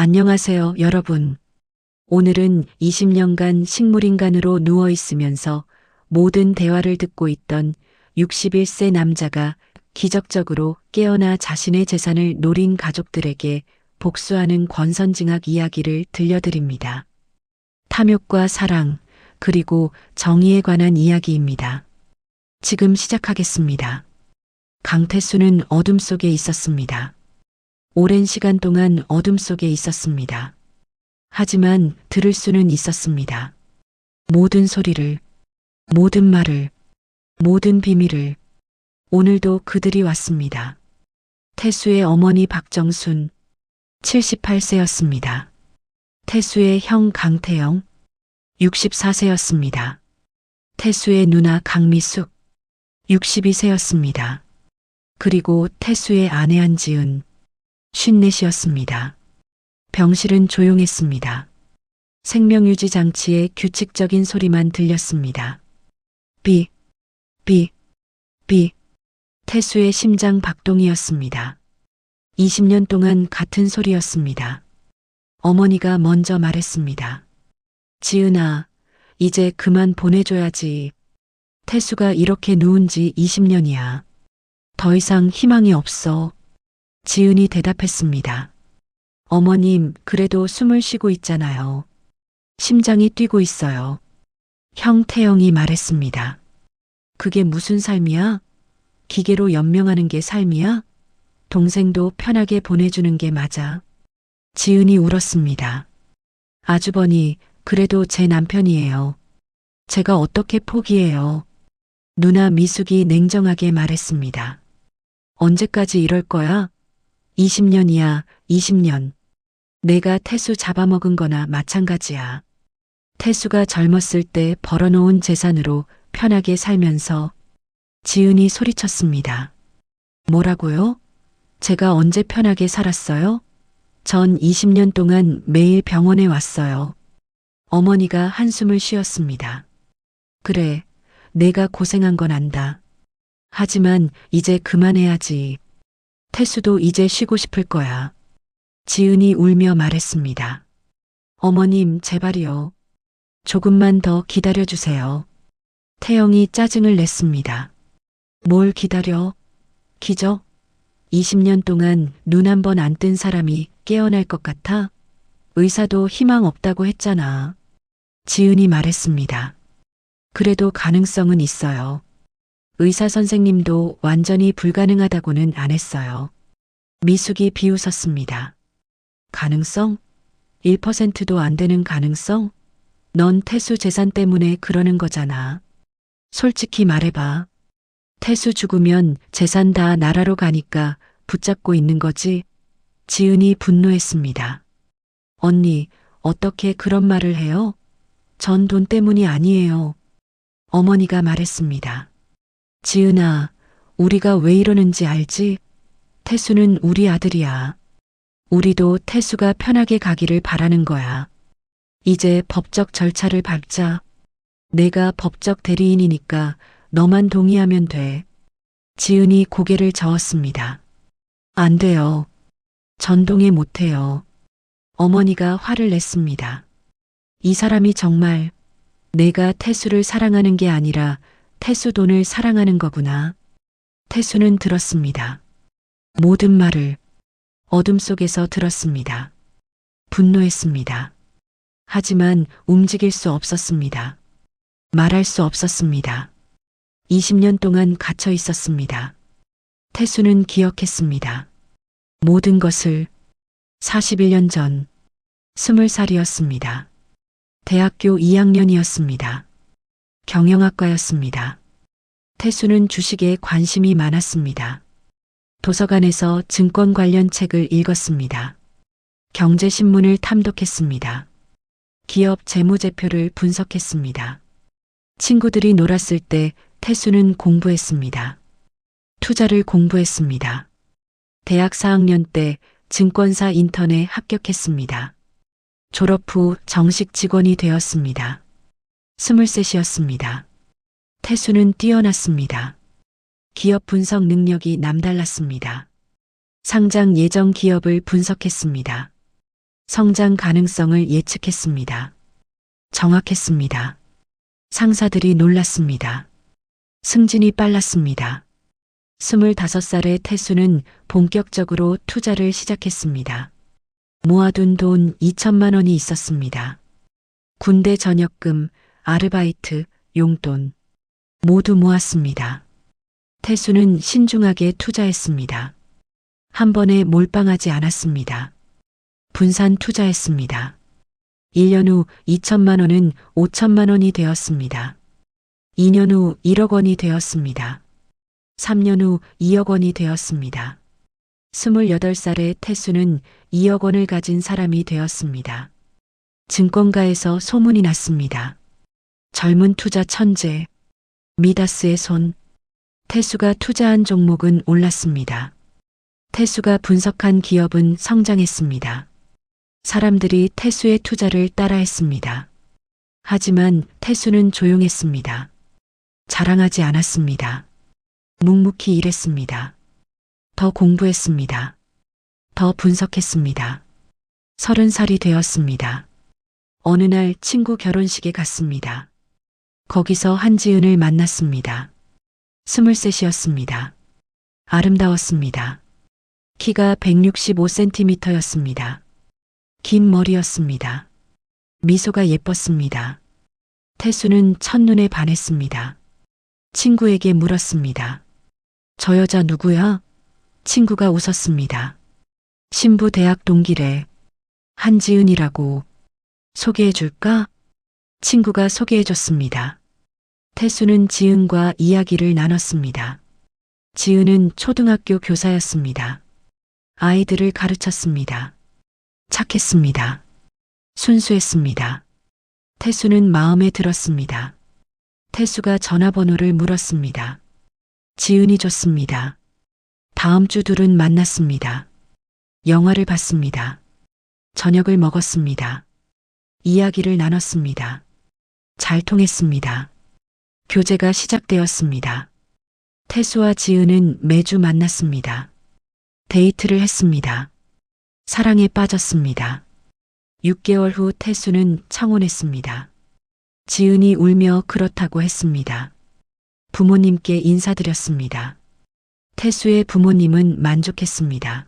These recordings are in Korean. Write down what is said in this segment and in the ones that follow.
안녕하세요, 여러분. 오늘은 20년간 식물인간으로 누워 있으면서 모든 대화를 듣고 있던 61세 남자가 기적적으로 깨어나 자신의 재산을 노린 가족들에게 복수하는 권선징악 이야기를 들려드립니다. 탐욕과 사랑, 그리고 정의에 관한 이야기입니다. 지금 시작하겠습니다. 강태수는 어둠 속에 있었습니다. 오랜 시간 동안 어둠 속에 있었습니다. 하지만 들을 수는 있었습니다. 모든 소리를, 모든 말을, 모든 비밀을. 오늘도 그들이 왔습니다. 태수의 어머니 박정순, 78세였습니다. 태수의 형 강태영, 64세였습니다. 태수의 누나 강미숙, 62세였습니다. 그리고 태수의 아내 한지은, 54이었습니다. 병실은 조용했습니다. 생명유지 장치의 규칙적인 소리만 들렸습니다. 비, 비, 비. 태수의 심장 박동이었습니다. 20년 동안 같은 소리였습니다. 어머니가 먼저 말했습니다. 지은아, 이제 그만 보내줘야지. 태수가 이렇게 누운 지 20년이야. 더 이상 희망이 없어. 지은이 대답했습니다. 어머님, 그래도 숨을 쉬고 있잖아요. 심장이 뛰고 있어요. 형 태영이 말했습니다. 그게 무슨 삶이야? 기계로 연명하는 게 삶이야? 동생도 편하게 보내주는 게 맞아. 지은이 울었습니다. 아주버니, 그래도 제 남편이에요. 제가 어떻게 포기해요? 누나 미숙이 냉정하게 말했습니다. 언제까지 이럴 거야? 20년이야, 20년. 내가 태수 잡아먹은 거나 마찬가지야. 태수가 젊었을 때 벌어놓은 재산으로 편하게 살면서. 지은이 소리쳤습니다. 뭐라고요? 제가 언제 편하게 살았어요? 전 20년 동안 매일 병원에 왔어요. 어머니가 한숨을 쉬었습니다. 그래, 내가 고생한 건 안다. 하지만 이제 그만해야지. 태수도 이제 쉬고 싶을 거야. 지은이 울며 말했습니다. 어머님, 제발이요. 조금만 더 기다려주세요. 태영이 짜증을 냈습니다. 뭘 기다려? 기적? 20년 동안 눈 한 번 안 뜬 사람이 깨어날 것 같아? 의사도 희망 없다고 했잖아. 지은이 말했습니다. 그래도 가능성은 있어요. 의사 선생님도 완전히 불가능하다고는 안 했어요. 미숙이 비웃었습니다. 가능성? 1%도 안 되는 가능성? 넌 태수 재산 때문에 그러는 거잖아. 솔직히 말해봐. 태수 죽으면 재산 다 나라로 가니까 붙잡고 있는 거지? 지은이 분노했습니다. 언니, 어떻게 그런 말을 해요? 전 돈 때문이 아니에요. 어머니가 말했습니다. 지은아, 우리가 왜 이러는지 알지? 태수는 우리 아들이야. 우리도 태수가 편하게 가기를 바라는 거야. 이제 법적 절차를 밟자. 내가 법적 대리인이니까 너만 동의하면 돼. 지은이 고개를 저었습니다. 안 돼요. 전 동의 못해요. 어머니가 화를 냈습니다. 이 사람이 정말 내가 태수를 사랑하는 게 아니라 태수 돈을 사랑하는 거구나. 태수는 들었습니다. 모든 말을 어둠 속에서 들었습니다. 분노했습니다. 하지만 움직일 수 없었습니다. 말할 수 없었습니다. 20년 동안 갇혀 있었습니다. 태수는 기억했습니다. 모든 것을. 41년 전, 20살이었습니다. 대학교 2학년이었습니다. 경영학과였습니다. 태수는 주식에 관심이 많았습니다. 도서관에서 증권 관련 책을 읽었습니다. 경제신문을 탐독했습니다. 기업 재무제표를 분석했습니다. 친구들이 놀았을 때 태수는 공부했습니다. 투자를 공부했습니다. 대학 4학년 때 증권사 인턴에 합격했습니다. 졸업 후 정식 직원이 되었습니다. 23이었습니다. 태수는 뛰어났습니다. 기업 분석 능력이 남달랐습니다. 상장 예정 기업을 분석했습니다. 성장 가능성을 예측했습니다. 정확했습니다. 상사들이 놀랐습니다. 승진이 빨랐습니다. 25살의 태수는 본격적으로 투자를 시작했습니다. 모아둔 돈 2천만 원이 있었습니다. 군대 전역금, 아르바이트, 용돈 모두 모았습니다. 태수는 신중하게 투자했습니다. 한 번에 몰빵하지 않았습니다. 분산 투자했습니다. 1년 후 2천만 원은 5천만 원이 되었습니다. 2년 후 1억 원이 되었습니다. 3년 후 2억 원이 되었습니다. 28살의 태수는 2억 원을 가진 사람이 되었습니다. 증권가에서 소문이 났습니다. 젊은 투자 천재, 미다스의 손. 태수가 투자한 종목은 올랐습니다. 태수가 분석한 기업은 성장했습니다. 사람들이 태수의 투자를 따라했습니다. 하지만 태수는 조용했습니다. 자랑하지 않았습니다. 묵묵히 일했습니다. 더 공부했습니다. 더 분석했습니다. 30살이 되었습니다. 어느 날 친구 결혼식에 갔습니다. 거기서 한지은을 만났습니다. 23이었습니다. 아름다웠습니다. 키가 165cm였습니다. 긴 머리였습니다. 미소가 예뻤습니다. 태수는 첫눈에 반했습니다. 친구에게 물었습니다. 저 여자 누구야? 친구가 웃었습니다. 신부 대학 동기래. 한지은이라고. 소개해줄까? 친구가 소개해줬습니다. 태수는 지은과 이야기를 나눴습니다. 지은은 초등학교 교사였습니다. 아이들을 가르쳤습니다. 착했습니다. 순수했습니다. 태수는 마음에 들었습니다. 태수가 전화번호를 물었습니다. 지은이 줬습니다. 다음 주 둘은 만났습니다. 영화를 봤습니다. 저녁을 먹었습니다. 이야기를 나눴습니다. 잘 통했습니다. 교제가 시작되었습니다. 태수와 지은은 매주 만났습니다. 데이트를 했습니다. 사랑에 빠졌습니다. 6개월 후 태수는 청혼했습니다. 지은이 울며 그렇다고 했습니다. 부모님께 인사드렸습니다. 태수의 부모님은 만족했습니다.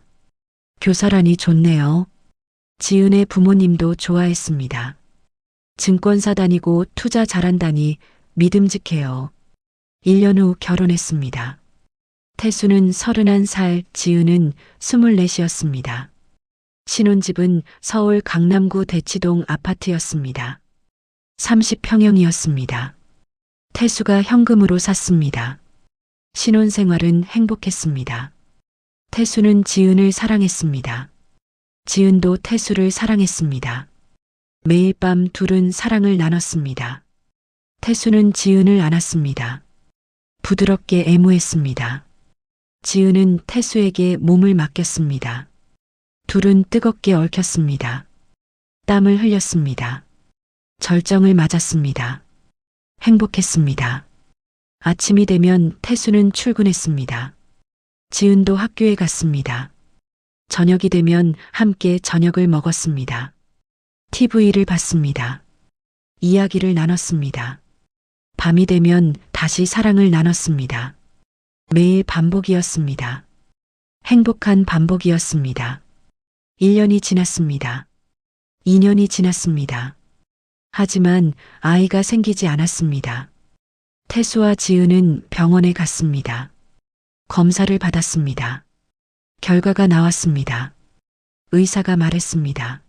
교사라니 좋네요. 지은의 부모님도 좋아했습니다. 증권사 다니고 투자 잘한다니 믿음직해요. 1년 후 결혼했습니다. 태수는 31살, 지은은 24이었습니다. 신혼집은 서울 강남구 대치동 아파트였습니다. 30평형이었습니다. 태수가 현금으로 샀습니다. 신혼생활은 행복했습니다. 태수는 지은을 사랑했습니다. 지은도 태수를 사랑했습니다. 매일 밤 둘은 사랑을 나눴습니다. 태수는 지은을 안았습니다. 부드럽게 애무했습니다. 지은은 태수에게 몸을 맡겼습니다. 둘은 뜨겁게 얽혔습니다. 땀을 흘렸습니다. 절정을 맞았습니다. 행복했습니다. 아침이 되면 태수는 출근했습니다. 지은도 학교에 갔습니다. 저녁이 되면 함께 저녁을 먹었습니다. TV를 봤습니다. 이야기를 나눴습니다. 밤이 되면 다시 사랑을 나눴습니다. 매일 반복이었습니다. 행복한 반복이었습니다. 1년이 지났습니다. 2년이 지났습니다. 하지만 아이가 생기지 않았습니다. 태수와 지은은 병원에 갔습니다. 검사를 받았습니다. 결과가 나왔습니다. 의사가 말했습니다.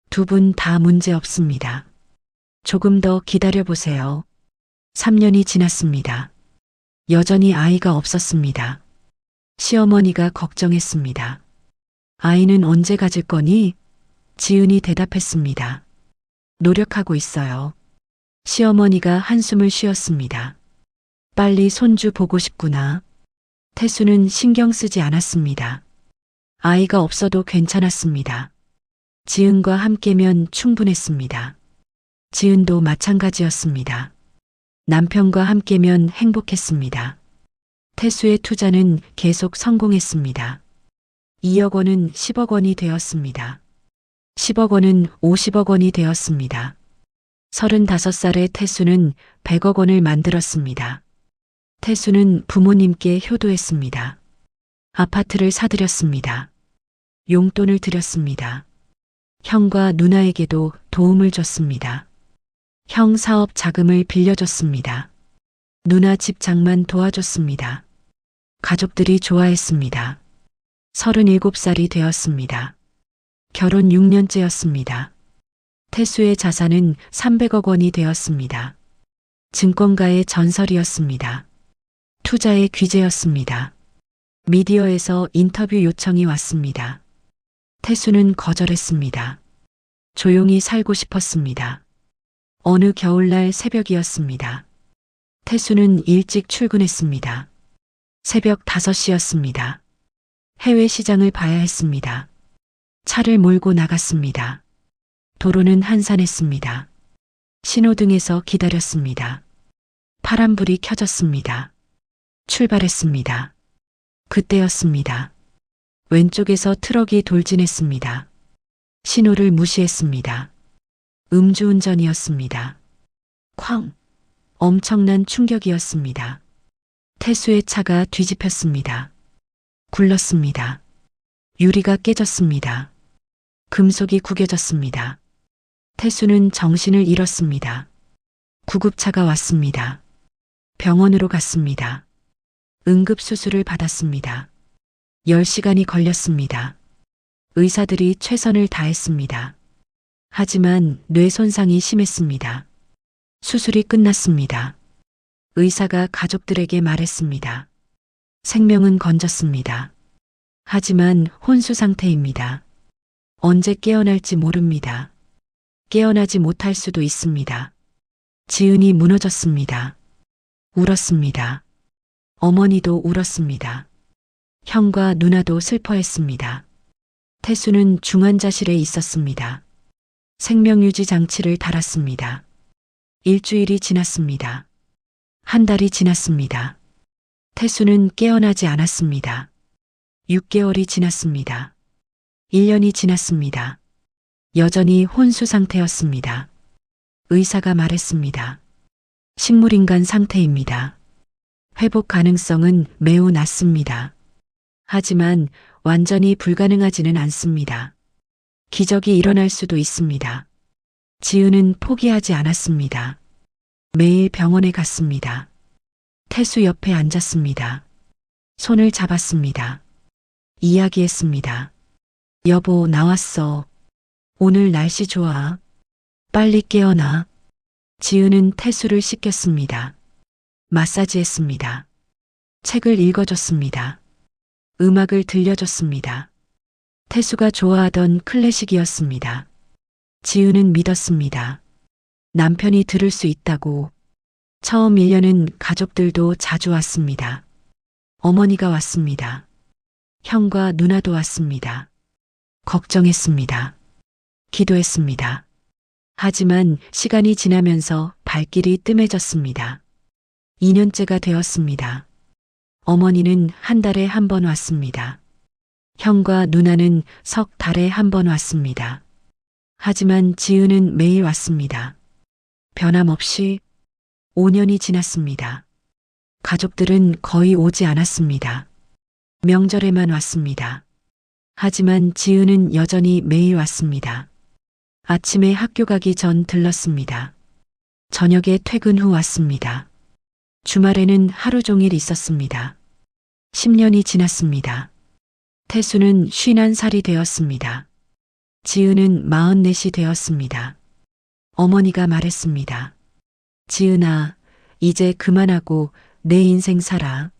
두 분 다 문제 없습니다. 조금 더 기다려보세요. 3년이 지났습니다. 여전히 아이가 없었습니다. 시어머니가 걱정했습니다. 아이는 언제 가질 거니? 지은이 대답했습니다. 노력하고 있어요. 시어머니가 한숨을 쉬었습니다. 빨리 손주 보고 싶구나. 태수는 신경 쓰지 않았습니다. 아이가 없어도 괜찮았습니다. 지은과 함께면 충분했습니다. 지은도 마찬가지였습니다. 남편과 함께면 행복했습니다. 태수의 투자는 계속 성공했습니다. 2억 원은 10억 원이 되었습니다. 10억 원은 50억 원이 되었습니다. 35살의 태수는 100억 원을 만들었습니다. 태수는 부모님께 효도했습니다. 아파트를 사들였습니다. 용돈을 드렸습니다. 형과 누나에게도 도움을 줬습니다. 형 사업 자금을 빌려줬습니다. 누나 집 장만 도와줬습니다. 가족들이 좋아했습니다. 37살이 되었습니다. 결혼 6년째였습니다. 태수의 자산은 300억 원이 되었습니다. 증권가의 전설이었습니다. 투자의 귀재였습니다. 미디어에서 인터뷰 요청이 왔습니다. 태수는 거절했습니다. 조용히 살고 싶었습니다. 어느 겨울날 새벽이었습니다. 태수는 일찍 출근했습니다. 새벽 5시였습니다. 해외 시장을 봐야 했습니다. 차를 몰고 나갔습니다. 도로는 한산했습니다. 신호등에서 기다렸습니다. 파란불이 켜졌습니다. 출발했습니다. 그때였습니다. 왼쪽에서 트럭이 돌진했습니다. 신호를 무시했습니다. 음주운전이었습니다. 쾅! 엄청난 충격이었습니다. 태수의 차가 뒤집혔습니다. 굴렀습니다. 유리가 깨졌습니다. 금속이 구겨졌습니다. 태수는 정신을 잃었습니다. 구급차가 왔습니다. 병원으로 갔습니다. 응급수술을 받았습니다. 10시간이 걸렸습니다. 의사들이 최선을 다했습니다. 하지만 뇌 손상이 심했습니다. 수술이 끝났습니다. 의사가 가족들에게 말했습니다. 생명은 건졌습니다. 하지만 혼수 상태입니다. 언제 깨어날지 모릅니다. 깨어나지 못할 수도 있습니다. 지은이 무너졌습니다. 울었습니다. 어머니도 울었습니다. 형과 누나도 슬퍼했습니다. 태수는 중환자실에 있었습니다. 생명유지 장치를 달았습니다. 일주일이 지났습니다. 한 달이 지났습니다. 태수는 깨어나지 않았습니다. 6개월이 지났습니다. 1년이 지났습니다. 여전히 혼수 상태였습니다. 의사가 말했습니다. 식물인간 상태입니다. 회복 가능성은 매우 낮습니다. 하지만 완전히 불가능하지는 않습니다. 기적이 일어날 수도 있습니다. 지은은 포기하지 않았습니다. 매일 병원에 갔습니다. 태수 옆에 앉았습니다. 손을 잡았습니다. 이야기했습니다. 여보, 나왔어. 오늘 날씨 좋아. 빨리 깨어나. 지은은 태수를 씻겼습니다. 마사지했습니다. 책을 읽어줬습니다. 음악을 들려줬습니다. 태수가 좋아하던 클래식이었습니다. 지은은 믿었습니다. 남편이 들을 수 있다고. 처음 1년은 가족들도 자주 왔습니다. 어머니가 왔습니다. 형과 누나도 왔습니다. 걱정했습니다. 기도했습니다. 하지만 시간이 지나면서 발길이 뜸해졌습니다. 2년째가 되었습니다. 어머니는 한 달에 한 번 왔습니다. 형과 누나는 석 달에 한 번 왔습니다. 하지만 지은은 매일 왔습니다. 변함없이 5년이 지났습니다. 가족들은 거의 오지 않았습니다. 명절에만 왔습니다. 하지만 지은은 여전히 매일 왔습니다. 아침에 학교 가기 전 들렀습니다. 저녁에 퇴근 후 왔습니다. 주말에는 하루 종일 있었습니다. 10년이 지났습니다. 태수는 51살이 되었습니다. 지은은 44이 되었습니다. 어머니가 말했습니다. 지은아, 이제 그만하고 내 인생 살아.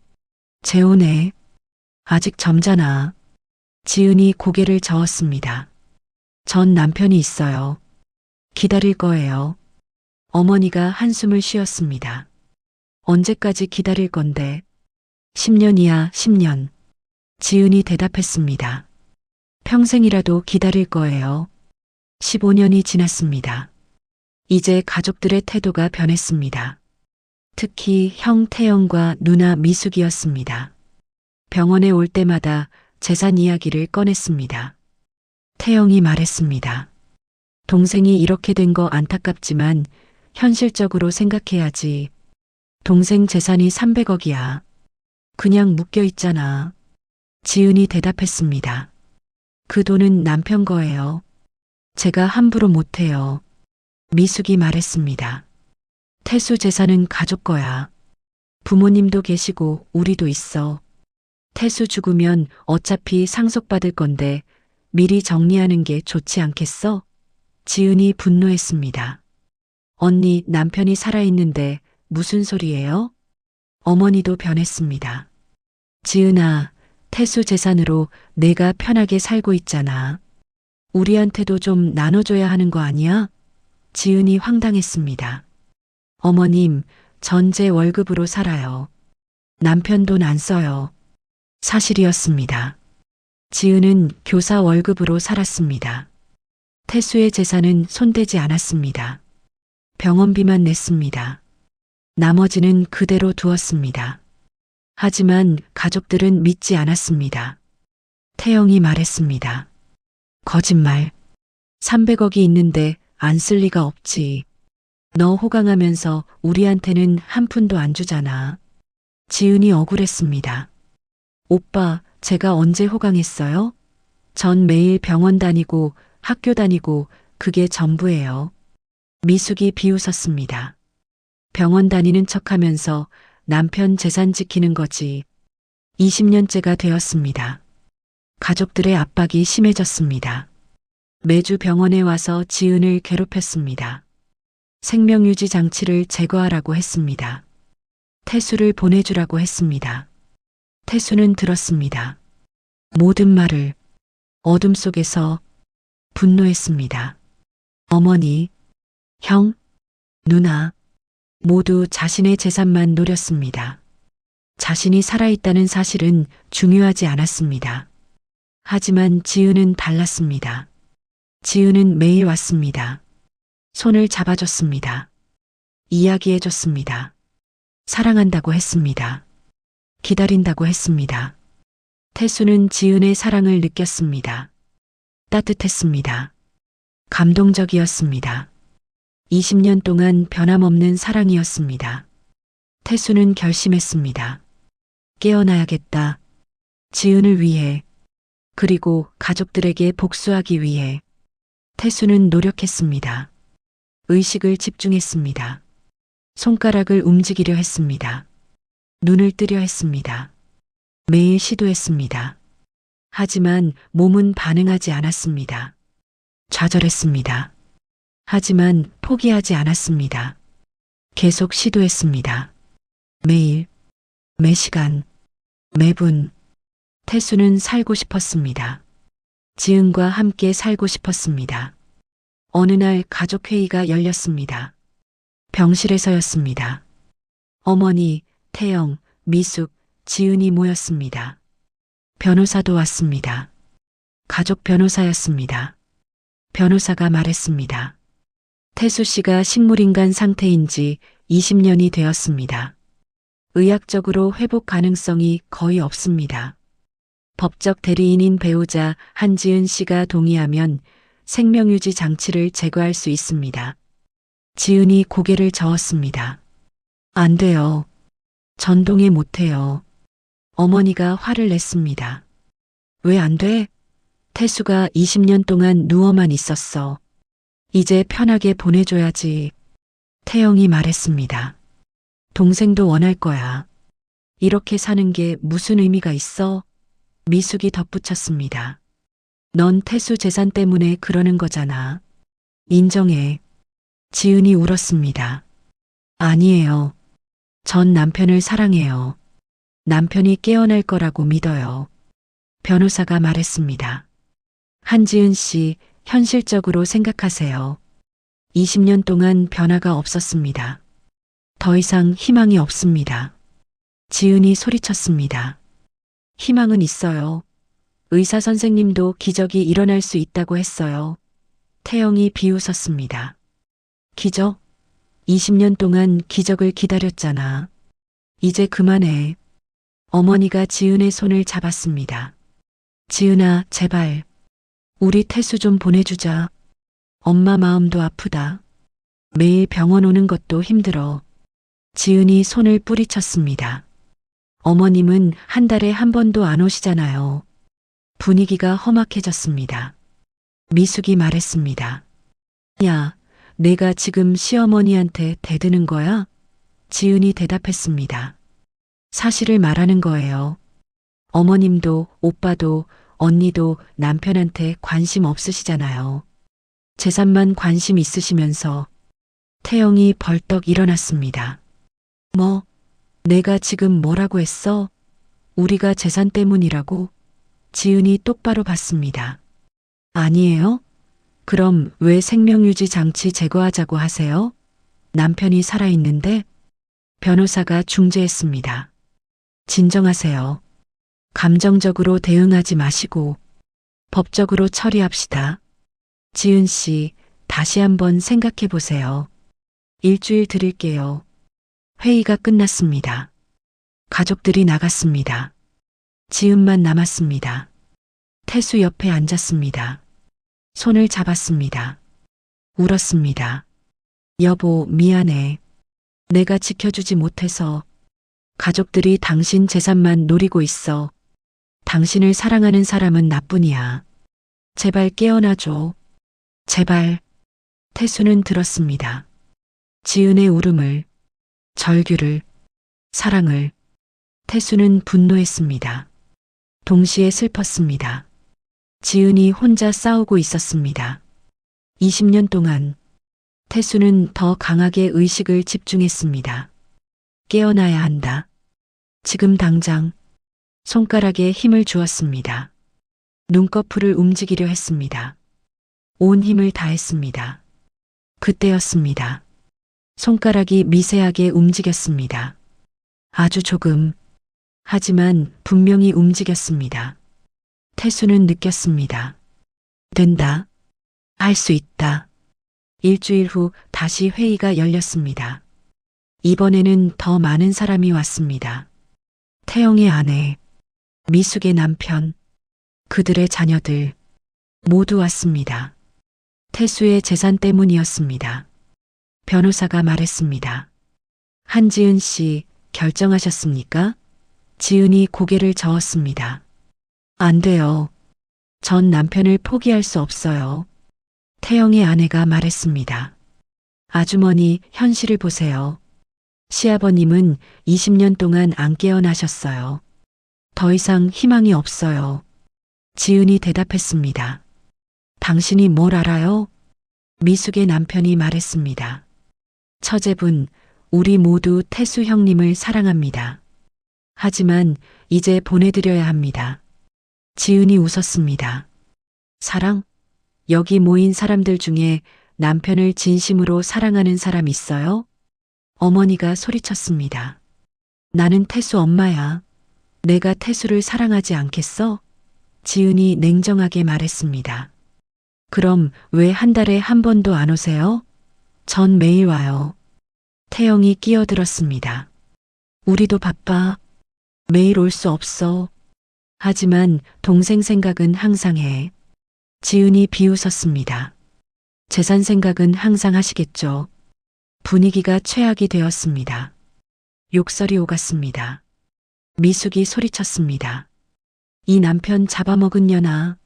재혼해. 아직 젊잖아. 지은이 고개를 저었습니다. 전 남편이 있어요. 기다릴 거예요. 어머니가 한숨을 쉬었습니다. 언제까지 기다릴 건데? 10년이야, 10년. 지은이 대답했습니다. 평생이라도 기다릴 거예요. 15년이 지났습니다. 이제 가족들의 태도가 변했습니다. 특히 형 태영과 누나 미숙이었습니다. 병원에 올 때마다 재산 이야기를 꺼냈습니다. 태영이 말했습니다. 동생이 이렇게 된 거 안타깝지만 현실적으로 생각해야지. 동생 재산이 300억이야. 그냥 묶여 있잖아. 지은이 대답했습니다. 그 돈은 남편 거예요. 제가 함부로 못해요. 미숙이 말했습니다. 태수 재산은 가족 거야. 부모님도 계시고 우리도 있어. 태수 죽으면 어차피 상속받을 건데 미리 정리하는 게 좋지 않겠어? 지은이 분노했습니다. 언니, 남편이 살아있는데 무슨 소리예요? 어머니도 변했습니다. 지은아, 태수 재산으로 내가 편하게 살고 있잖아. 우리한테도 좀 나눠줘야 하는 거 아니야? 지은이 황당했습니다. 어머님, 전 제 월급으로 살아요. 남편 돈 안 써요. 사실이었습니다. 지은은 교사 월급으로 살았습니다. 태수의 재산은 손대지 않았습니다. 병원비만 냈습니다. 나머지는 그대로 두었습니다. 하지만 가족들은 믿지 않았습니다. 태영이 말했습니다. 거짓말. 300억이 있는데 안 쓸 리가 없지. 너 호강하면서 우리한테는 한 푼도 안 주잖아. 지은이 억울했습니다. 오빠, 제가 언제 호강했어요? 전 매일 병원 다니고 학교 다니고 그게 전부예요. 미숙이 비웃었습니다. 병원 다니는 척하면서 남편 재산 지키는 거지. 20년째가 되었습니다. 가족들의 압박이 심해졌습니다. 매주 병원에 와서 지은을 괴롭혔습니다. 생명유지 장치를 제거하라고 했습니다. 태수를 보내주라고 했습니다. 태수는 들었습니다. 모든 말을 어둠 속에서 분노했습니다. 어머니, 형, 누나 모두 자신의 재산만 노렸습니다. 자신이 살아있다는 사실은 중요하지 않았습니다. 하지만 지은은 달랐습니다. 지은은 매일 왔습니다. 손을 잡아줬습니다. 이야기해줬습니다. 사랑한다고 했습니다. 기다린다고 했습니다. 태수는 지은의 사랑을 느꼈습니다. 따뜻했습니다. 감동적이었습니다. 20년 동안 변함없는 사랑이었습니다. 태수는 결심했습니다. 깨어나야겠다. 지은을 위해, 그리고 가족들에게 복수하기 위해. 태수는 노력했습니다. 의식을 집중했습니다. 손가락을 움직이려 했습니다. 눈을 뜨려 했습니다. 매일 시도했습니다. 하지만 몸은 반응하지 않았습니다. 좌절했습니다. 하지만 포기하지 않았습니다. 계속 시도했습니다. 매일, 매시간, 매분. 태수는 살고 싶었습니다. 지은과 함께 살고 싶었습니다. 어느 날 가족회의가 열렸습니다. 병실에서였습니다. 어머니, 태영, 미숙, 지은이 모였습니다. 변호사도 왔습니다. 가족 변호사였습니다. 변호사가 말했습니다. 태수 씨가 식물인간 상태인 지 20년이 되었습니다. 의학적으로 회복 가능성이 거의 없습니다. 법적 대리인인 배우자 한지은 씨가 동의하면 생명유지 장치를 제거할 수 있습니다. 지은이 고개를 저었습니다. 안 돼요. 전 동의 못해요. 어머니가 화를 냈습니다. 왜 안 돼? 태수가 20년 동안 누워만 있었어. 이제 편하게 보내줘야지. 태영이 말했습니다. 동생도 원할 거야. 이렇게 사는 게 무슨 의미가 있어? 미숙이 덧붙였습니다. 넌 태수 재산 때문에 그러는 거잖아. 인정해. 지은이 울었습니다. 아니에요. 전 남편을 사랑해요. 남편이 깨어날 거라고 믿어요. 변호사가 말했습니다. 한지은 씨, 현실적으로 생각하세요. 20년 동안 변화가 없었습니다. 더 이상 희망이 없습니다. 지은이 소리쳤습니다. 희망은 있어요. 의사 선생님도 기적이 일어날 수 있다고 했어요. 태영이 비웃었습니다. 기적? 20년 동안 기적을 기다렸잖아. 이제 그만해. 어머니가 지은의 손을 잡았습니다. 지은아, 제발. 우리 태수 좀 보내주자. 엄마 마음도 아프다. 매일 병원 오는 것도 힘들어. 지은이 손을 뿌리쳤습니다. 어머님은 한 달에 한 번도 안 오시잖아요. 분위기가 험악해졌습니다. 미숙이 말했습니다. 야, 내가 지금 시어머니한테 대드는 거야? 지은이 대답했습니다. 사실을 말하는 거예요. 어머님도 오빠도 언니도 남편한테 관심 없으시잖아요. 재산만 관심 있으시면서. 태영이 벌떡 일어났습니다. 뭐, 내가 지금 뭐라고 했어? 우리가 재산 때문이라고? 지은이 똑바로 봤습니다. 아니에요? 그럼 왜 생명유지 장치 제거하자고 하세요? 남편이 살아있는데? 변호사가 중재했습니다. 진정하세요. 감정적으로 대응하지 마시고 법적으로 처리합시다. 지은 씨, 다시 한번 생각해 보세요. 일주일 드릴게요. 회의가 끝났습니다. 가족들이 나갔습니다. 지은만 남았습니다. 태수 옆에 앉았습니다. 손을 잡았습니다. 울었습니다. 여보, 미안해. 내가 지켜주지 못해서. 가족들이 당신 재산만 노리고 있어. 당신을 사랑하는 사람은 나뿐이야. 제발 깨어나줘. 제발. 태수는 들었습니다. 지은의 울음을, 절규를, 사랑을. 태수는 분노했습니다. 동시에 슬펐습니다. 지은이 혼자 싸우고 있었습니다. 20년 동안 태수는 더 강하게 의식을 집중했습니다. 깨어나야 한다. 지금 당장. 손가락에 힘을 주었습니다. 눈꺼풀을 움직이려 했습니다. 온 힘을 다했습니다. 그때였습니다. 손가락이 미세하게 움직였습니다. 아주 조금. 하지만 분명히 움직였습니다. 태수는 느꼈습니다. 된다. 할 수 있다. 일주일 후 다시 회의가 열렸습니다. 이번에는 더 많은 사람이 왔습니다. 태영의 아내, 미숙의 남편, 그들의 자녀들 모두 왔습니다. 태수의 재산 때문이었습니다. 변호사가 말했습니다. 한지은 씨, 결정하셨습니까? 지은이 고개를 저었습니다. 안 돼요. 전 남편을 포기할 수 없어요. 태영의 아내가 말했습니다. 아주머니, 현실을 보세요. 시아버님은 20년 동안 안 깨어나셨어요. 더 이상 희망이 없어요. 지은이 대답했습니다. 당신이 뭘 알아요? 미숙의 남편이 말했습니다. 처제분, 우리 모두 태수 형님을 사랑합니다. 하지만 이제 보내드려야 합니다. 지은이 웃었습니다. 사랑? 여기 모인 사람들 중에 남편을 진심으로 사랑하는 사람 있어요? 어머니가 소리쳤습니다. 나는 태수 엄마야. 내가 태수를 사랑하지 않겠어? 지은이 냉정하게 말했습니다. 그럼 왜 한 달에 한 번도 안 오세요? 전 매일 와요. 태영이 끼어들었습니다. 우리도 바빠. 매일 올 수 없어. 하지만 동생 생각은 항상 해. 지은이 비웃었습니다. 재산 생각은 항상 하시겠죠. 분위기가 최악이 되었습니다. 욕설이 오갔습니다. 미숙이 소리쳤습니다. 이 남편 잡아먹은 년아.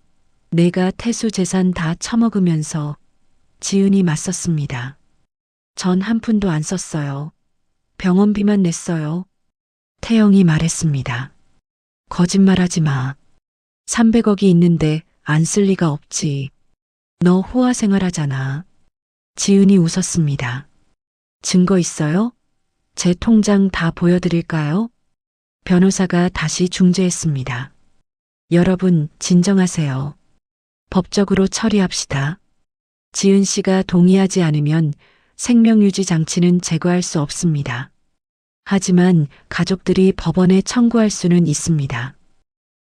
내가 태수 재산 다 처먹으면서. 지은이 맞섰습니다. 전 한 푼도 안 썼어요. 병원비만 냈어요. 태영이 말했습니다. 거짓말하지 마. 300억이 있는데 안 쓸 리가 없지. 너 호화 생활하잖아. 지은이 웃었습니다. 증거 있어요? 제 통장 다 보여드릴까요? 변호사가 다시 중재했습니다. 여러분, 진정하세요. 법적으로 처리합시다. 지은 씨가 동의하지 않으면 생명유지 장치는 제거할 수 없습니다. 하지만 가족들이 법원에 청구할 수는 있습니다.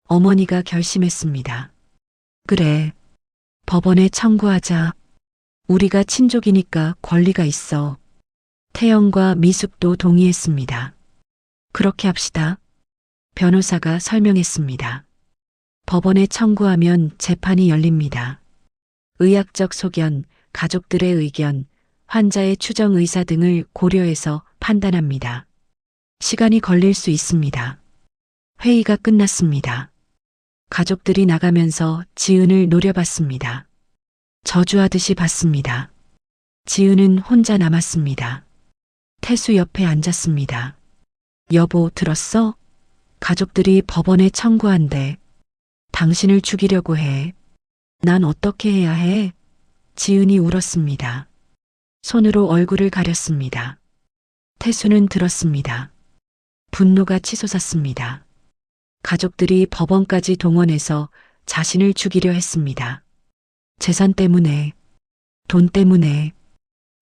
어머니가 결심했습니다. 그래. 법원에 청구하자. 우리가 친족이니까 권리가 있어. 태영과 미숙도 동의했습니다. 그렇게 합시다. 변호사가 설명했습니다. 법원에 청구하면 재판이 열립니다. 의학적 소견, 가족들의 의견, 환자의 추정 의사 등을 고려해서 판단합니다. 시간이 걸릴 수 있습니다. 회의가 끝났습니다. 가족들이 나가면서 지은을 노려봤습니다. 저주하듯이 봤습니다. 지은은 혼자 남았습니다. 태수 옆에 앉았습니다. 여보, 들었어? 가족들이 법원에 청구한대. 당신을 죽이려고 해. 난 어떻게 해야 해? 지은이 울었습니다. 손으로 얼굴을 가렸습니다. 태수는 들었습니다. 분노가 치솟았습니다. 가족들이 법원까지 동원해서 자신을 죽이려 했습니다. 재산 때문에, 돈 때문에.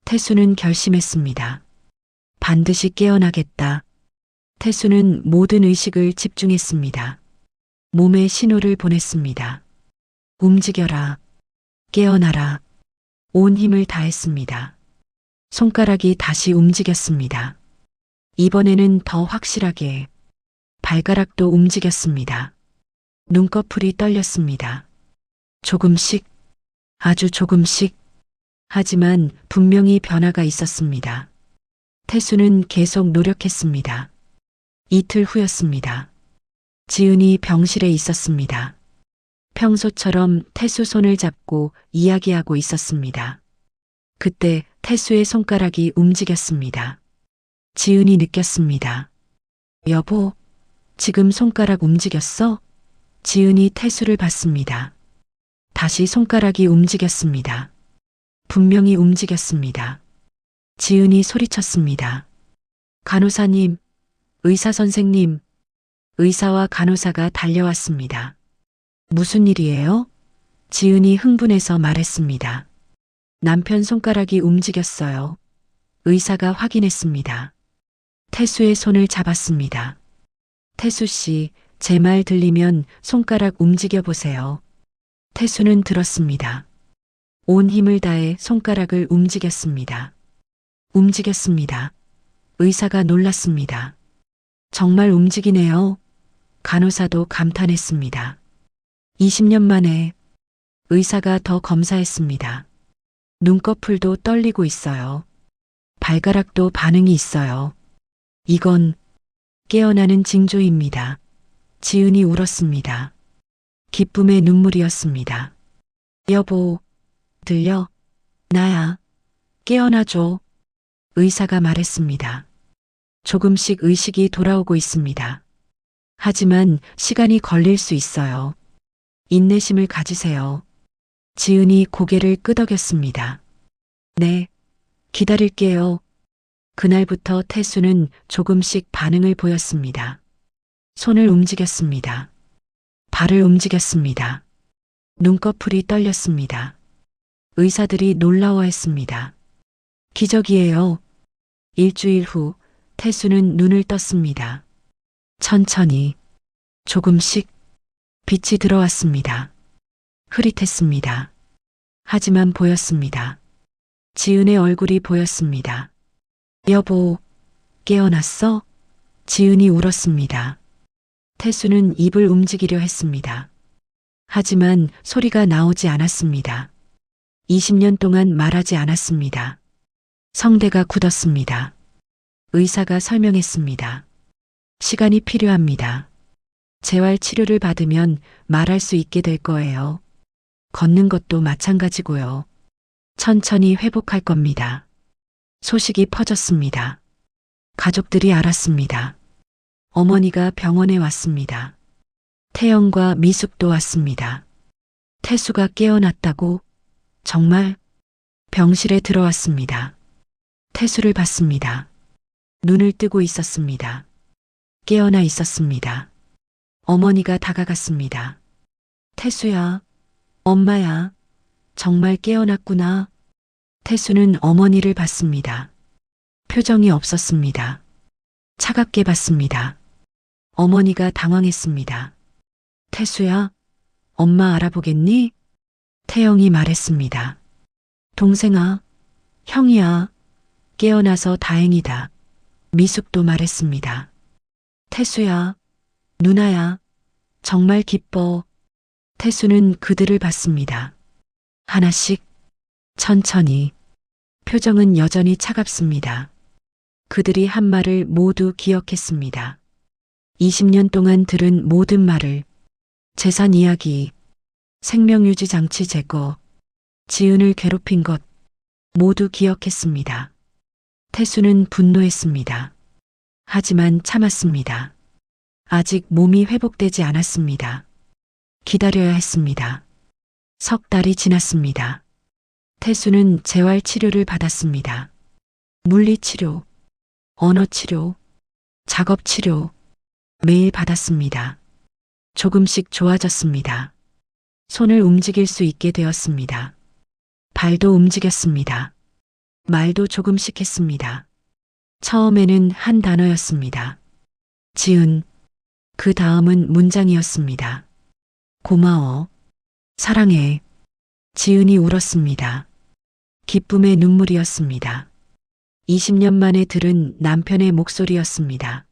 태수는 결심했습니다. 반드시 깨어나겠다. 태수는 모든 의식을 집중했습니다. 몸에 신호를 보냈습니다. 움직여라. 깨어나라. 온 힘을 다했습니다. 손가락이 다시 움직였습니다. 이번에는 더 확실하게. 발가락도 움직였습니다. 눈꺼풀이 떨렸습니다. 조금씩, 아주 조금씩. 하지만 분명히 변화가 있었습니다. 태수는 계속 노력했습니다. 이틀 후였습니다. 지은이 병실에 있었습니다. 평소처럼 태수 손을 잡고 이야기하고 있었습니다. 그때 태수의 손가락이 움직였습니다. 지은이 느꼈습니다. 여보, 지금 손가락 움직였어? 지은이 태수를 봤습니다. 다시 손가락이 움직였습니다. 분명히 움직였습니다. 지은이 소리쳤습니다. 간호사님, 의사 선생님. 의사와 간호사가 달려왔습니다. 무슨 일이에요? 지은이 흥분해서 말했습니다. 남편 손가락이 움직였어요. 의사가 확인했습니다. 태수의 손을 잡았습니다. 태수 씨, 제 말 들리면 손가락 움직여 보세요. 태수는 들었습니다. 온 힘을 다해 손가락을 움직였습니다. 움직였습니다. 의사가 놀랐습니다. 정말 움직이네요. 간호사도 감탄했습니다. 20년 만에. 의사가 더 검사했습니다. 눈꺼풀도 떨리고 있어요. 발가락도 반응이 있어요. 이건 깨어나는 징조입니다. 지은이 울었습니다. 기쁨의 눈물이었습니다. 여보, 들려? 나야. 깨어나줘. 의사가 말했습니다. 조금씩 의식이 돌아오고 있습니다. 하지만 시간이 걸릴 수 있어요. 인내심을 가지세요. 지은이 고개를 끄덕였습니다. 네, 기다릴게요. 그날부터 태수는 조금씩 반응을 보였습니다. 손을 움직였습니다. 발을 움직였습니다. 눈꺼풀이 떨렸습니다. 의사들이 놀라워했습니다. 기적이에요. 일주일 후 태수는 눈을 떴습니다. 천천히, 조금씩 빛이 들어왔습니다. 흐릿했습니다. 하지만 보였습니다. 지은의 얼굴이 보였습니다. 여보, 깨어났어? 지은이 울었습니다. 태수는 입을 움직이려 했습니다. 하지만 소리가 나오지 않았습니다. 20년 동안 말하지 않았습니다. 성대가 굳었습니다. 의사가 설명했습니다. 시간이 필요합니다. 재활 치료를 받으면 말할 수 있게 될 거예요. 걷는 것도 마찬가지고요. 천천히 회복할 겁니다. 소식이 퍼졌습니다. 가족들이 알았습니다. 어머니가 병원에 왔습니다. 태영과 미숙도 왔습니다. 태수가 깨어났다고? 정말? 병실에 들어왔습니다. 태수를 봤습니다. 눈을 뜨고 있었습니다. 깨어나 있었습니다. 어머니가 다가갔습니다. 태수야, 엄마야, 정말 깨어났구나. 태수는 어머니를 봤습니다. 표정이 없었습니다. 차갑게 봤습니다. 어머니가 당황했습니다. 태수야, 엄마 알아보겠니? 태영이 말했습니다. 동생아, 형이야. 깨어나서 다행이다. 미숙도 말했습니다. 태수야, 누나야, 정말 기뻐. 태수는 그들을 봤습니다. 하나씩 천천히. 표정은 여전히 차갑습니다. 그들이 한 말을 모두 기억했습니다. 20년 동안 들은 모든 말을, 재산 이야기, 생명유지 장치 제거, 지은을 괴롭힌 것 모두 기억했습니다. 태수는 분노했습니다. 하지만 참았습니다. 아직 몸이 회복되지 않았습니다. 기다려야 했습니다. 석 달이 지났습니다. 태수는 재활 치료를 받았습니다. 물리치료, 언어치료, 작업치료 매일 받았습니다. 조금씩 좋아졌습니다. 손을 움직일 수 있게 되었습니다. 발도 움직였습니다. 말도 조금씩 했습니다. 처음에는 한 단어였습니다. 지은. 그 다음은 문장이었습니다. 고마워. 사랑해. 지은이 울었습니다. 기쁨의 눈물이었습니다. 20년 만에 들은 남편의 목소리였습니다.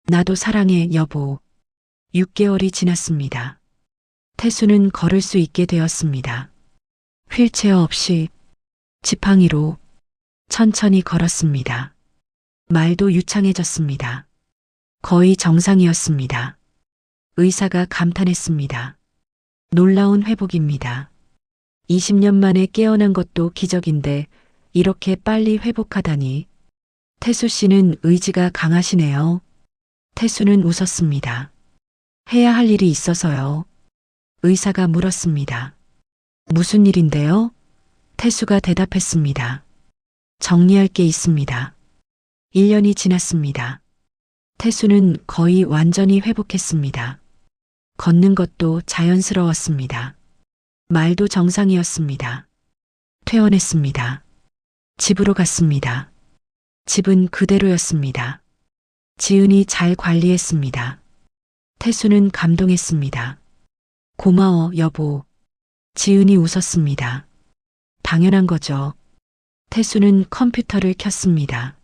나도 사랑해, 여보. 6개월이 지났습니다. 태수는 걸을 수 있게 되었습니다. 휠체어 없이 지팡이로 천천히 걸었습니다. 말도 유창해졌습니다. 거의 정상이었습니다. 의사가 감탄했습니다. 놀라운 회복입니다. 20년 만에 깨어난 것도 기적인데 이렇게 빨리 회복하다니. 태수 씨는 의지가 강하시네요. 태수는 웃었습니다. 해야 할 일이 있어서요. 의사가 물었습니다. 무슨 일인데요? 태수가 대답했습니다. 정리할 게 있습니다. 1년이 지났습니다. 태수는 거의 완전히 회복했습니다. 걷는 것도 자연스러웠습니다. 말도 정상이었습니다. 퇴원했습니다. 집으로 갔습니다. 집은 그대로였습니다. 지은이 잘 관리했습니다. 태수는 감동했습니다. 고마워, 여보. 지은이 웃었습니다. 당연한 거죠. 태수는 컴퓨터를 켰습니다.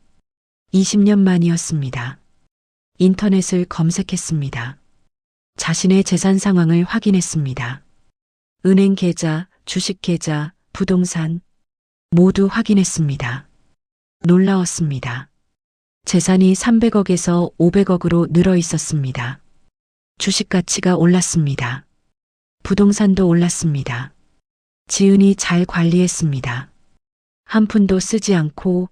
20년 만이었습니다. 인터넷을 검색했습니다. 자신의 재산 상황을 확인했습니다. 은행 계좌, 주식 계좌, 부동산 모두 확인했습니다. 놀라웠습니다. 재산이 300억에서 500억으로 늘어 있었습니다. 주식 가치가 올랐습니다. 부동산도 올랐습니다. 지은이 잘 관리했습니다. 한 푼도 쓰지 않고.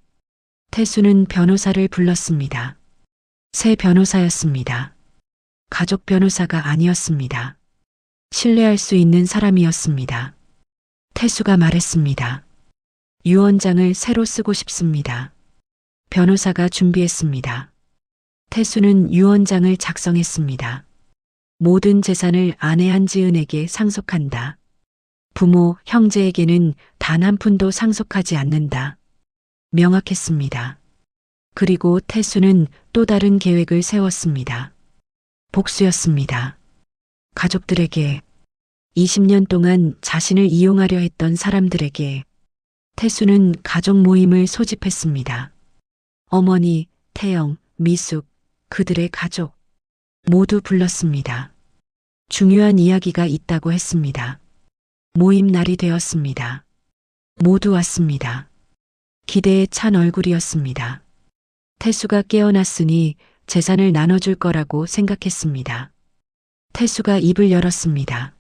태수는 변호사를 불렀습니다. 새 변호사였습니다. 가족 변호사가 아니었습니다. 신뢰할 수 있는 사람이었습니다. 태수가 말했습니다. 유언장을 새로 쓰고 싶습니다. 변호사가 준비했습니다. 태수는 유언장을 작성했습니다. 모든 재산을 아내 한지은에게 상속한다. 부모, 형제에게는 단 한 푼도 상속하지 않는다. 명확했습니다. 그리고 태수는 또 다른 계획을 세웠습니다. 복수였습니다. 가족들에게, 20년 동안 자신을 이용하려 했던 사람들에게. 태수는 가족 모임을 소집했습니다. 어머니, 태영, 미숙, 그들의 가족 모두 불렀습니다. 중요한 이야기가 있다고 했습니다. 모임 날이 되었습니다. 모두 왔습니다. 기대에 찬 얼굴이었습니다. 태수가 깨어났으니 재산을 나눠줄 거라고 생각했습니다. 태수가 입을 열었습니다.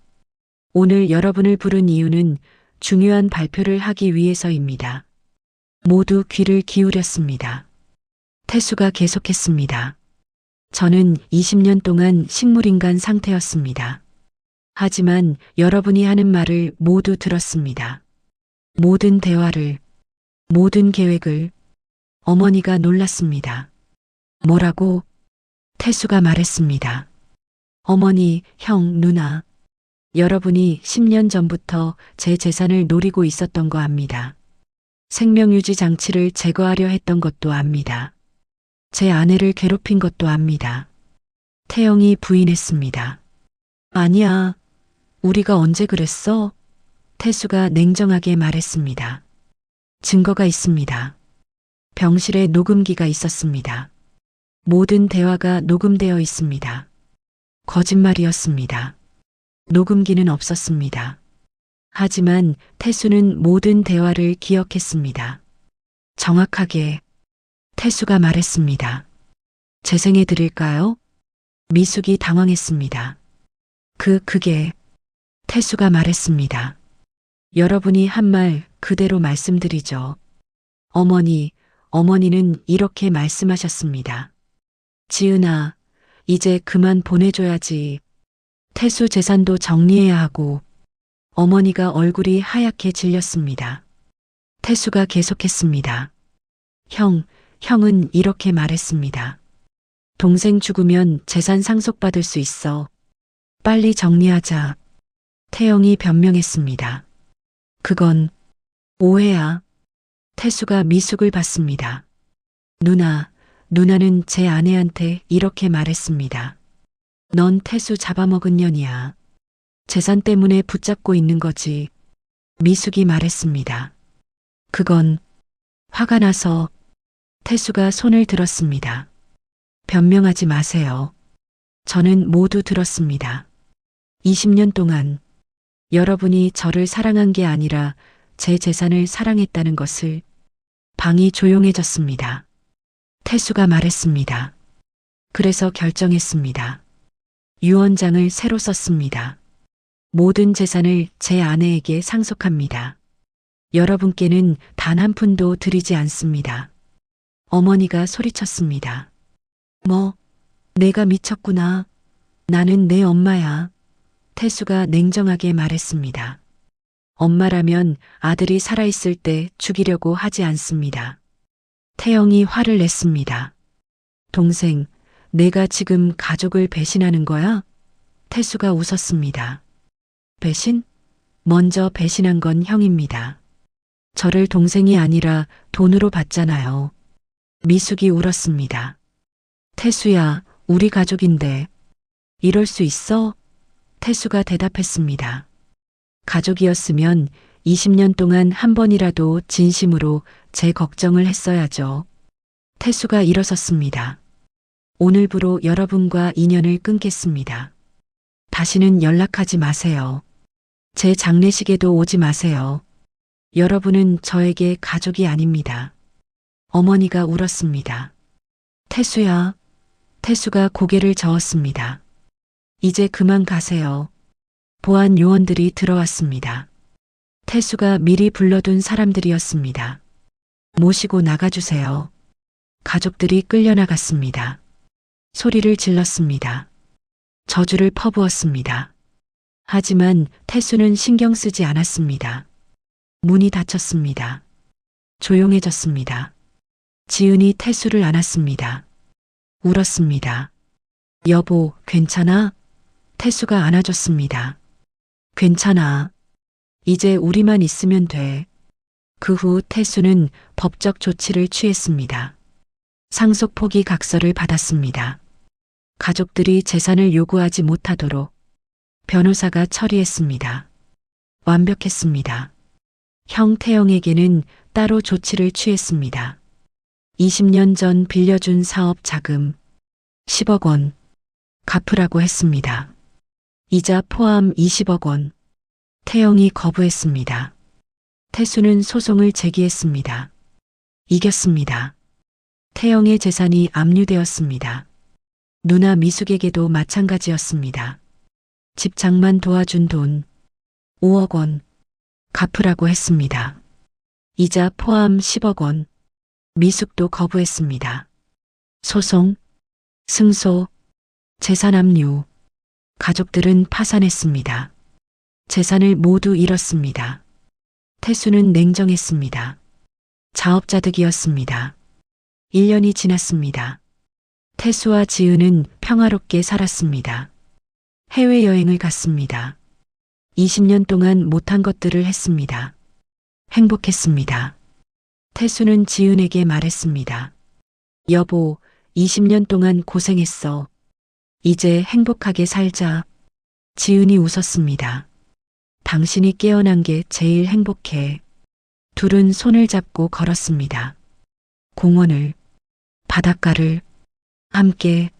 오늘 여러분을 부른 이유는 중요한 발표를 하기 위해서입니다. 모두 귀를 기울였습니다. 태수가 계속했습니다. 저는 20년 동안 식물인간 상태였습니다. 하지만 여러분이 하는 말을 모두 들었습니다. 모든 대화를, 모든 계획을. 어머니가 놀랐습니다. 뭐라고? 태수가 말했습니다. 어머니, 형, 누나. 여러분이 10년 전부터 제 재산을 노리고 있었던 거 압니다. 생명유지 장치를 제거하려 했던 것도 압니다. 제 아내를 괴롭힌 것도 압니다. 태영이 부인했습니다. 아니야. 우리가 언제 그랬어? 태수가 냉정하게 말했습니다. 증거가 있습니다. 병실에 녹음기가 있었습니다. 모든 대화가 녹음되어 있습니다. 거짓말이었습니다. 녹음기는 없었습니다. 하지만 태수는 모든 대화를 기억했습니다. 정확하게 태수가 말했습니다. 재생해 드릴까요? 미숙이 당황했습니다. 그게 태수가 말했습니다. 여러분이 한 말 그대로 말씀드리죠. 어머니는 이렇게 말씀하셨습니다. 지은아, 이제 그만 보내줘야지. 태수 재산도 정리해야 하고. 어머니가 얼굴이 하얗게 질렸습니다. 태수가 계속했습니다. 형은 이렇게 말했습니다. 동생 죽으면 재산 상속받을 수 있어. 빨리 정리하자. 태영이 변명했습니다. 그건 오해야. 태수가 미숙을 봤습니다. 누나는 제 아내한테 이렇게 말했습니다. 넌 태수 잡아먹은 년이야. 재산 때문에 붙잡고 있는 거지. 미숙이 말했습니다. 그건 화가 나서. 태수가 손을 들었습니다. 변명하지 마세요. 저는 모두 들었습니다. 20년 동안 여러분이 저를 사랑한 게 아니라 제 재산을 사랑했다는 것을. 방이 조용해졌습니다. 태수가 말했습니다. 그래서 결정했습니다. 유언장을 새로 썼습니다. 모든 재산을 제 아내에게 상속합니다. 여러분께는 단 한 푼도 드리지 않습니다. 어머니가 소리쳤습니다. 내가 미쳤구나. 나는 내 엄마야. 태수가 냉정하게 말했습니다. 엄마라면 아들이 살아있을 때 죽이려고 하지 않습니다. 태영이 화를 냈습니다. 동생, 내가 지금 가족을 배신하는 거야? 태수가 웃었습니다. 배신? 먼저 배신한 건 형입니다. 저를 동생이 아니라 돈으로 봤잖아요. 미숙이 울었습니다. 태수야, 우리 가족인데. 이럴 수 있어? 태수가 대답했습니다. 가족이었으면 20년 동안 한 번이라도 진심으로 제 걱정을 했어야죠. 태수가 일어섰습니다. 오늘부로 여러분과 인연을 끊겠습니다. 다시는 연락하지 마세요. 제 장례식에도 오지 마세요. 여러분은 저에게 가족이 아닙니다. 어머니가 울었습니다. 태수야. 태수가 고개를 저었습니다. 이제 그만 가세요. 보안 요원들이 들어왔습니다. 태수가 미리 불러둔 사람들이었습니다. 모시고 나가주세요. 가족들이 끌려나갔습니다. 소리를 질렀습니다. 저주를 퍼부었습니다. 하지만 태수는 신경 쓰지 않았습니다. 문이 닫혔습니다. 조용해졌습니다. 지은이 태수를 안았습니다. 울었습니다. 여보, 괜찮아? 태수가 안아줬습니다. 괜찮아. 이제 우리만 있으면 돼. 그 후 태수는 법적 조치를 취했습니다. 상속 포기 각서를 받았습니다. 가족들이 재산을 요구하지 못하도록 변호사가 처리했습니다. 완벽했습니다. 형 태영에게는 따로 조치를 취했습니다. 20년 전 빌려준 사업 자금 10억 원 갚으라고 했습니다. 이자 포함 20억 원. 태영이 거부했습니다. 태수는 소송을 제기했습니다. 이겼습니다. 태영의 재산이 압류되었습니다. 누나 미숙에게도 마찬가지였습니다. 집장만 도와준 돈 5억 원 갚으라고 했습니다. 이자 포함 10억 원. 미숙도 거부했습니다. 소송, 승소, 재산 압류. 가족들은 파산했습니다. 재산을 모두 잃었습니다. 태수는 냉정했습니다. 자업자득이었습니다. 1년이 지났습니다. 태수와 지은은 평화롭게 살았습니다. 해외여행을 갔습니다. 20년 동안 못한 것들을 했습니다. 행복했습니다. 태수는 지은에게 말했습니다. 여보, 20년 동안 고생했어. 이제 행복하게 살자. 지은이 웃었습니다. 당신이 깨어난 게 제일 행복해. 둘은 손을 잡고 걸었습니다. 공원을, 바닷가를 함께.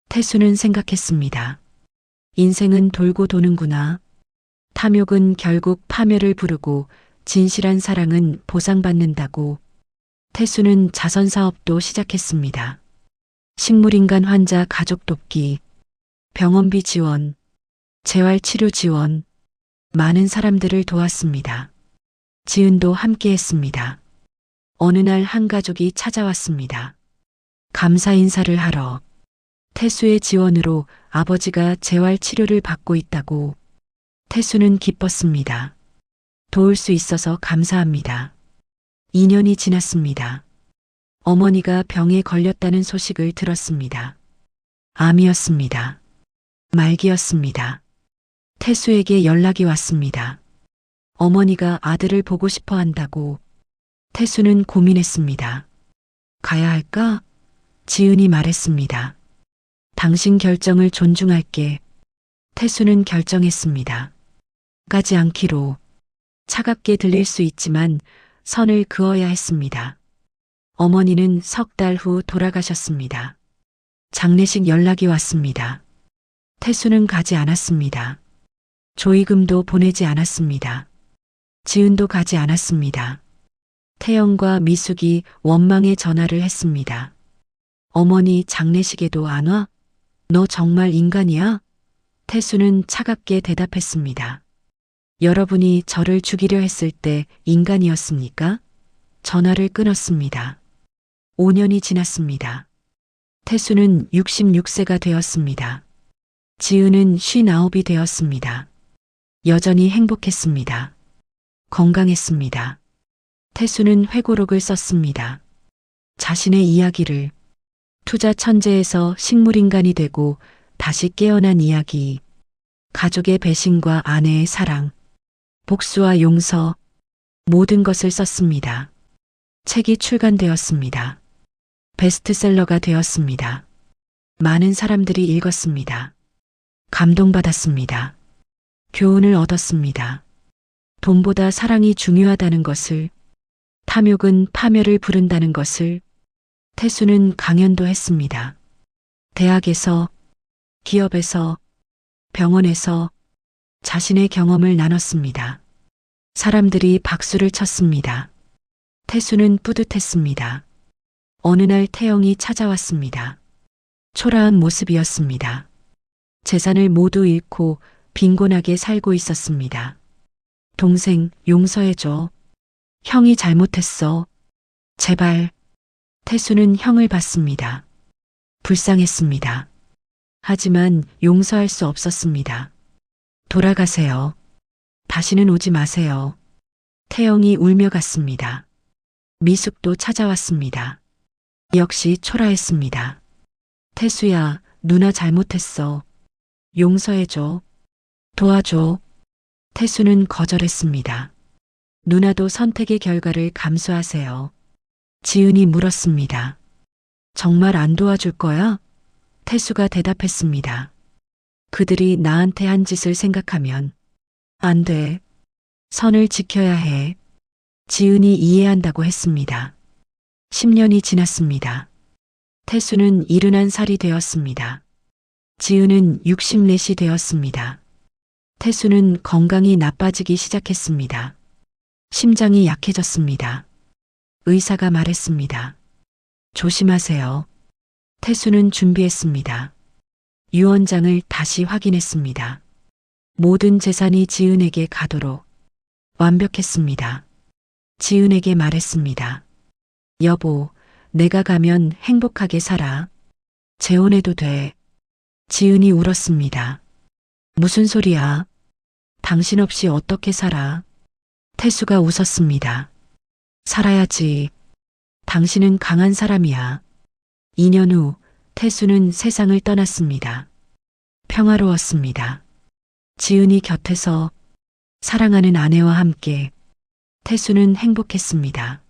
태수는 생각했습니다. 인생은 돌고 도는구나. 탐욕은 결국 파멸을 부르고 진실한 사랑은 보상받는다고 태수는 자선사업도 시작했습니다. 식물인간 환자 가족 돕기, 병원비 지원, 재활치료 지원, 많은 사람들을 도왔습니다. 지은도 함께했습니다. 어느 날 한 가족이 찾아왔습니다. 감사 인사를 하러. 태수의 지원으로 아버지가 재활치료를 받고 있다고. 태수는 기뻤습니다. 도울 수 있어서 감사합니다. 2년이 지났습니다. 어머니가 병에 걸렸다는 소식을 들었습니다. 암이었습니다. 말기였습니다. 태수에게 연락이 왔습니다. 어머니가 아들을 보고 싶어 한다고. 태수는 고민했습니다. 가야 할까? 지은이 말했습니다. 당신 결정을 존중할게. 태수는 결정했습니다. 가지 않기로. 차갑게 들릴 수 있지만 선을 그어야 했습니다. 어머니는 석 달 후 돌아가셨습니다. 장례식 연락이 왔습니다. 태수는 가지 않았습니다. 조의금도 보내지 않았습니다. 지은도 가지 않았습니다. 태영과 미숙이 원망의 전화를 했습니다. 어머니 장례식에도 안 와? 너 정말 인간이야? 태수는 차갑게 대답했습니다. 여러분이 저를 죽이려 했을 때 인간이었습니까? 전화를 끊었습니다. 5년이 지났습니다. 태수는 66세가 되었습니다. 지은은 59이 되었습니다. 여전히 행복했습니다. 건강했습니다. 태수는 회고록을 썼습니다. 자신의 이야기를. 투자 천재에서 식물인간이 되고 다시 깨어난 이야기. 가족의 배신과 아내의 사랑. 복수와 용서. 모든 것을 썼습니다. 책이 출간되었습니다. 베스트셀러가 되었습니다. 많은 사람들이 읽었습니다. 감동받았습니다. 교훈을 얻었습니다. 돈보다 사랑이 중요하다는 것을, 탐욕은 파멸을 부른다는 것을. 태수는 강연도 했습니다. 대학에서, 기업에서, 병원에서 자신의 경험을 나눴습니다. 사람들이 박수를 쳤습니다. 태수는 뿌듯했습니다. 어느 날 태영이 찾아왔습니다. 초라한 모습이었습니다. 재산을 모두 잃고 빈곤하게 살고 있었습니다. 동생, 용서해줘. 형이 잘못했어. 제발. 태수는 형을 봤습니다. 불쌍했습니다. 하지만 용서할 수 없었습니다. 돌아가세요. 다시는 오지 마세요. 태영이 울며 갔습니다. 미숙도 찾아왔습니다. 역시 초라했습니다. 태수야, 누나 잘못했어. 용서해줘. 도와줘. 태수는 거절했습니다. 누나도 선택의 결과를 감수하세요. 지은이 물었습니다. 정말 안 도와줄 거야? 태수가 대답했습니다. 그들이 나한테 한 짓을 생각하면 안 돼. 선을 지켜야 해. 지은이 이해한다고 했습니다. 10년이 지났습니다. 태수는 71살이 되었습니다. 지은은 64이 되었습니다. 태수는 건강이 나빠지기 시작했습니다. 심장이 약해졌습니다. 의사가 말했습니다. 조심하세요. 태수는 준비했습니다. 유언장을 다시 확인했습니다. 모든 재산이 지은에게 가도록 완벽했습니다. 지은에게 말했습니다. 여보, 내가 가면 행복하게 살아. 재혼해도 돼. 지은이 울었습니다. 무슨 소리야? 당신 없이 어떻게 살아? 태수가 웃었습니다. 살아야지. 당신은 강한 사람이야. 2년 후 태수는 세상을 떠났습니다. 평화로웠습니다. 지은이 곁에서 사랑하는 아내와 함께 태수는 행복했습니다.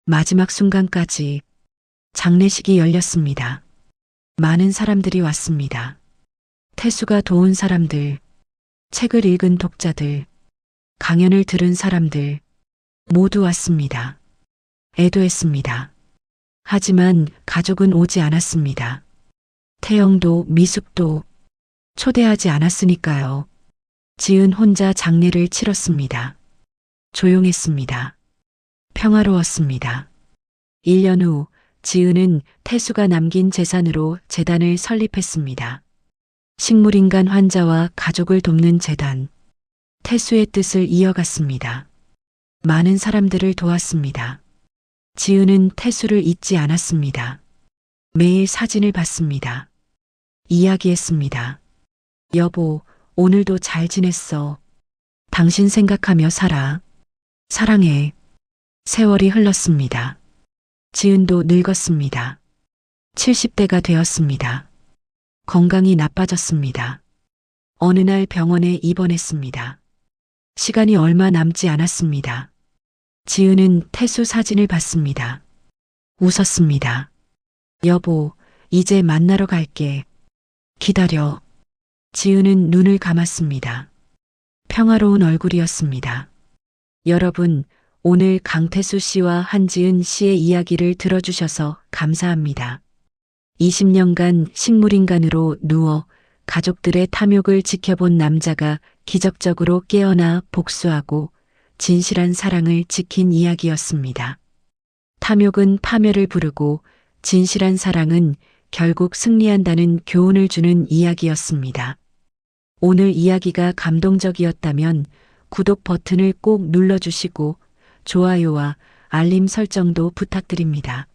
마지막 순간까지 장례식이 열렸습니다. 많은 사람들이 왔습니다. 태수가 도운 사람들, 책을 읽은 독자들, 강연을 들은 사람들 모두 왔습니다. 애도했습니다. 하지만 가족은 오지 않았습니다. 태영도 미숙도 초대하지 않았으니까요. 지은 혼자 장례를 치렀습니다. 조용했습니다. 평화로웠습니다. 1년 후 지은은 태수가 남긴 재산으로 재단을 설립했습니다. 식물인간 환자와 가족을 돕는 재단. 태수의 뜻을 이어갔습니다. 많은 사람들을 도왔습니다. 지은은 태수를 잊지 않았습니다. 매일 사진을 봤습니다. 이야기했습니다. 여보, 오늘도 잘 지냈어. 당신 생각하며 살아. 사랑해. 세월이 흘렀습니다. 지은도 늙었습니다. 70대가 되었습니다. 건강이 나빠졌습니다. 어느 날 병원에 입원했습니다. 시간이 얼마 남지 않았습니다. 지은은 태수 사진을 봤습니다. 웃었습니다. 여보, 이제 만나러 갈게. 기다려. 지은은 눈을 감았습니다. 평화로운 얼굴이었습니다. 여러분, 오늘 강태수 씨와 한지은 씨의 이야기를 들어주셔서 감사합니다. 20년간 식물인간으로 누워 가족들의 탐욕을 지켜본 남자가 기적적으로 깨어나 복수하고 진실한 사랑을 지킨 이야기였습니다. 탐욕은 파멸을 부르고 진실한 사랑은 결국 승리한다는 교훈을 주는 이야기였습니다. 오늘 이야기가 감동적이었다면 구독 버튼을 꼭 눌러주시고 좋아요와 알림 설정도 부탁드립니다.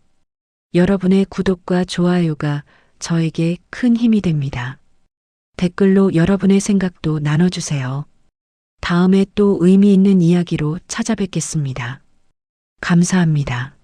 여러분의 구독과 좋아요가 저에게 큰 힘이 됩니다. 댓글로 여러분의 생각도 나눠주세요. 다음에 또 의미 있는 이야기로 찾아뵙겠습니다. 감사합니다.